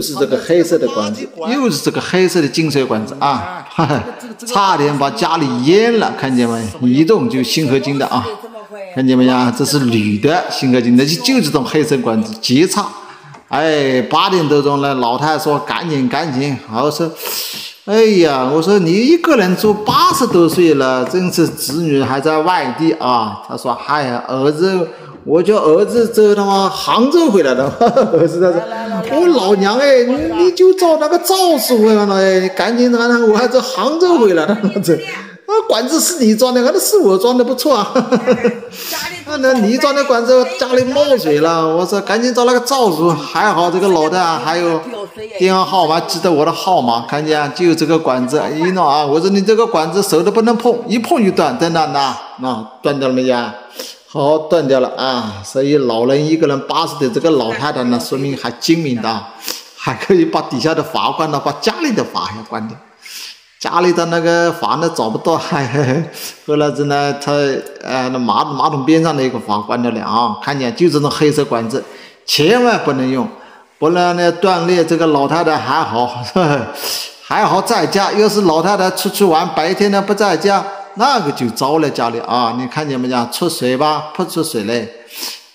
是这个黑色的管子，又是这个黑色的进水管子啊，哈哈，差点把家里淹了，看见没？一动就锌合金的啊，看见没呀？这是铝的锌合金的，就这种黑色管子极差。哎，8点多钟了，老太太说赶紧，我说，哎呀，我说你一个人住80多岁了，真是子女还在外地啊。他说，哎呀，儿子。我叫儿子这他妈杭州回来的，儿子他说，我老娘哎，你就照那个赵师傅了哎，你赶紧让我还在杭州回来的，这管子是你装的，那是我装的，不错啊。那你装的管子家里冒水了，我说赶紧找那个赵师傅，还好这个老大还有电话号码，记得我的号码，看见就这个管子一弄啊，我说你这个管子手都不能碰，一碰就断，真的那断掉了没呀？好，断掉了啊！所以老人一个人80的这个老太太呢，说明还精明的，还可以把底下的阀关了，把家里的阀也关掉。家里的那个阀呢找不到，后来子呢，他那马桶边上的一个阀关掉了啊！看见就这种黑色管子，千万不能用，不然呢断裂。这个老太太还好，还好在家。要是老太太出去玩，白天呢不在家。那个就糟了，家里啊，你看见没有？出水吧，不出水嘞，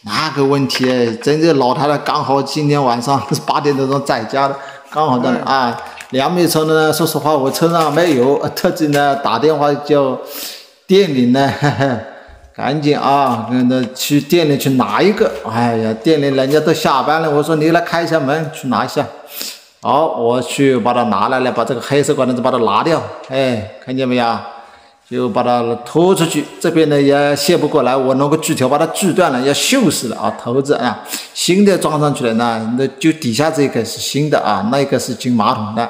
那个问题哎，真的老太太刚好今天晚上8点多钟在家的，刚好的啊。2米车呢，说实话我车上没有，特地呢打电话叫店里呢，赶紧啊，那去店里去拿一个。哎呀，店里人家都下班了，我说你来开一下门，去拿一下。好，我去把它拿来了，把这个黑色管子把它拿掉。哎，看见没有？就把它拖出去，这边呢也卸不过来，我弄个锯条把它锯断了，要锈死了啊，头子啊，新的装上去了呢，那就底下这个是新的啊，那个是进马桶的。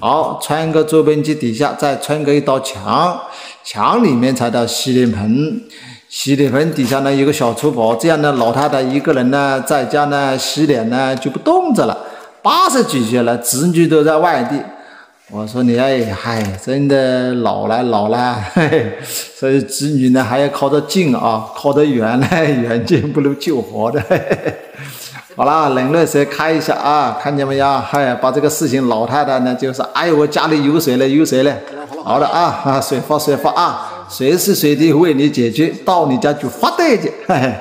好，穿个坐便机底下，再穿个一道墙，墙里面才到洗脸盆，洗脸盆底下呢有个小厨宝，这样呢老太太一个人呢在家呢洗脸呢就不动着了，80几岁了，子女都在外地。我说你嗨，真的老了，嘿，所以子女呢还要靠得近啊，靠得远呢，远见不如救活的。嘿嘿，好啦，冷热水开一下啊，看见没有？嗨，把这个事情老太太呢就是我家里有水了，好的啊，水发啊，随时随地为你解决，到你家就发呆去，嘿嘿。